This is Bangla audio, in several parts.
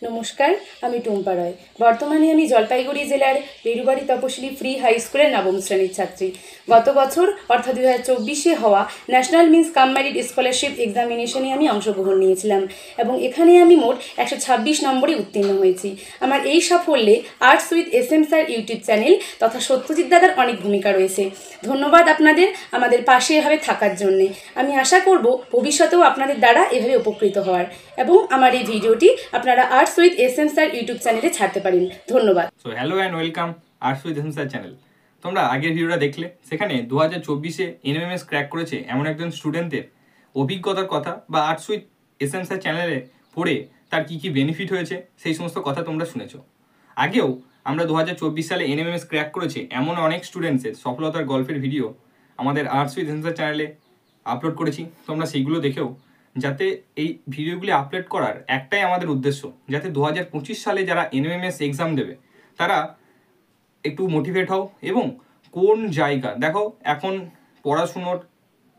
নমস্কার, আমি টুম্পা রয়। বর্তমানে আমি জলপাইগুড়ি জেলার পেরুবাড়ি তপশিলি ফ্রি হাই স্কুলের নবম শ্রেণীর ছাত্রী। গত বছর অর্থাৎ 2024-এ হওয়া national means cum merit scholarship এক্সামিনেশনে আমি অংশগ্রহণ নিয়েছিলাম এবং এখানে আমি মোট 126 নম্বরে উত্তীর্ণ হয়েছি। আমার এই সাফল্যে arts with SM sir YouTube channel তথা সত্যজিৎ দাদার অনেক ভূমিকা রয়েছে। ধন্যবাদ আপনাদের আমাদের পাশে এভাবে থাকার জন্যে। আমি আশা করব ভবিষ্যতেও আপনাদের দ্বারা এভাবে উপকৃত হওয়ার, এবং আমার এই ভিডিওটি আপনারা arts with SM sir YouTube চ্যানেলে ছাড়তে পারেন। ধন্যবাদ। So hello and welcome arts with SM sir channel. তোমরা আগের ভিডিওটা দেখলে, সেখানে 2024-এ NMMS ক্র্যাক করেছে এমন একজন স্টুডেন্টের অভিজ্ঞতার কথা বা আর্টস উইথ SM স্যার চ্যানেলে পড়ে তার কী কী বেনিফিট হয়েছে সেই সমস্ত কথা তোমরা শুনেছো। আগেও আমরা 2024 সালে NMMS ক্র্যাক করেছে এমন অনেক স্টুডেন্টসের সফলতার গল্পের ভিডিও আমাদের আর্টস উইথ SM স্যার চ্যানেলে আপলোড করেছি। তোমরা সেইগুলো দেখেও, যাতে এই ভিডিওগুলি আপলোড করার একটাই আমাদের উদ্দেশ্য, যাতে 2025 সালে যারা NMMS এক্সাম দেবে তারা একটু মোটিভেট হও। এবং কোন জায়গা দেখো, এখন পড়াশুনোর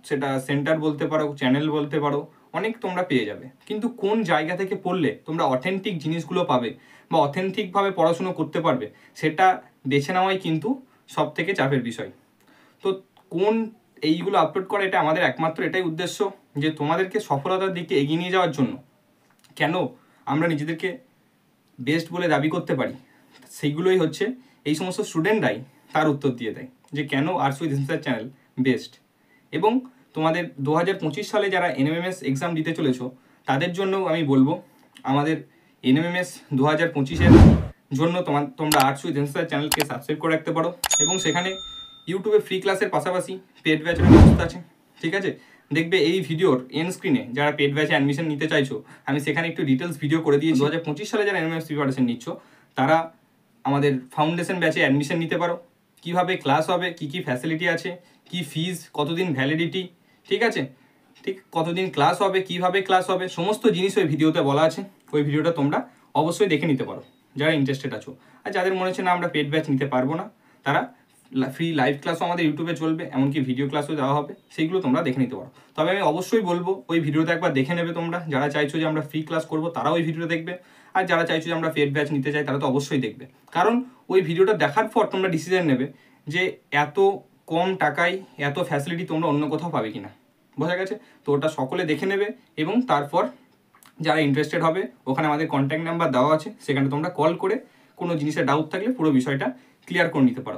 সেটা সেন্টার বলতে পারো, চ্যানেল বলতে পারো, অনেক তোমরা পেয়ে যাবে, কিন্তু কোন জায়গা থেকে পড়লে তোমরা অথেন্টিক জিনিসগুলো পাবে বা অথেন্টিকভাবে পড়াশুনো করতে পারবে, সেটা বেছে নেওয়াই কিন্তু সব থেকে চাপের বিষয়। তো কোন এইগুলো আপলোড করা, এটা আমাদের একমাত্র এটাই উদ্দেশ্য যে তোমাদেরকে সফলতার দিকে এগিয়ে নিয়ে যাওয়ার জন্য। কেন আমরা নিজেদেরকে বেস্ট বলে দাবি করতে পারি, সেইগুলোই হচ্ছে এই সমস্ত স্টুডেন্টরাই তার উত্তর দিয়ে দেয় যে কেন arts with SM sir channel best. এবং তোমাদের 2025 সালে যারা NMMS এক্সাম দিতে চলেছো তাদের জন্য আমি বলবো, আমাদের NMMS 2025-এর জন্য তোমরা আর্টস উইথ SM স্যার চ্যানেলকে সাবস্ক্রাইব করে রাখতে পারো। এবং সেখানে ইউটিউবে ফ্রি ক্লাসের পাশাপাশি পেড ব্যাচের ব্যবস্থা আছে, ঠিক আছে। দেখবে এই ভিডিওর এন্ড স্ক্রিনে যারা পেড ব্যাচে অ্যাডমিশন নিতে চাইছো, আমি সেখানে একটু ডিটেলস ভিডিও করে দিয়েছি। 2025 সালে যারা NMMS প্রিপারেশন নিচ্ছ তারা আমাদের ফাউন্ডেশন ব্যাচে অ্যাডমিশন নিতে পারো। কিভাবে ক্লাস হবে, কি কি ফ্যাসিলিটি আছে, কি ফিজ, কতদিন ভ্যালিডিটি, ঠিক আছে, ঠিক কতদিন ক্লাস হবে, কিভাবে ক্লাস হবে, সমস্ত জিনিস ওই ভিডিওতে বলা আছে। ওই ভিডিওটা তোমরা অবশ্যই দেখে নিতে পারো যারা ইন্টারেস্টেড আছো। আর যাদের মনে হচ্ছে না আমরা পেড ব্যাচ নিতে পারবো না, তারা ফ্রি লাইভ ক্লাসও আমাদের ইউটিউবে চলবে, এমনকি ভিডিও ক্লাসও দেওয়া হবে, সেইগুলো তোমরা দেখে নিতে পারো। তবে আমি অবশ্যই বলবো ওই ভিডিওটা একবার দেখে নেবে তোমরা। যারা চাইছো যে আমরা ফ্রি ক্লাস করবো তারাও ওই ভিডিও দেখবে, আর যারা চাইছো যে আমরা পেড ব্যাচ নিতে চাই তারা তো অবশ্যই দেখবে। কারণ ওই ভিডিওটা দেখার পর তোমরা ডিসিশন নেবে যে এত কম টাকায় এত ফ্যাসিলিটি তোমরা অন্য কোথাও পাবে কিনা। বোঝা গেছে? তো ওটা সকলে দেখে নেবে এবং তারপর যারা ইন্টারেস্টেড হবে, ওখানে আমাদের কন্ট্যাক্ট নাম্বার দেওয়া আছে, সেখানে তোমরা কল করে কোনো জিনিসের ডাউট থাকলে পুরো বিষয়টা ক্লিয়ার করে নিতে পারো।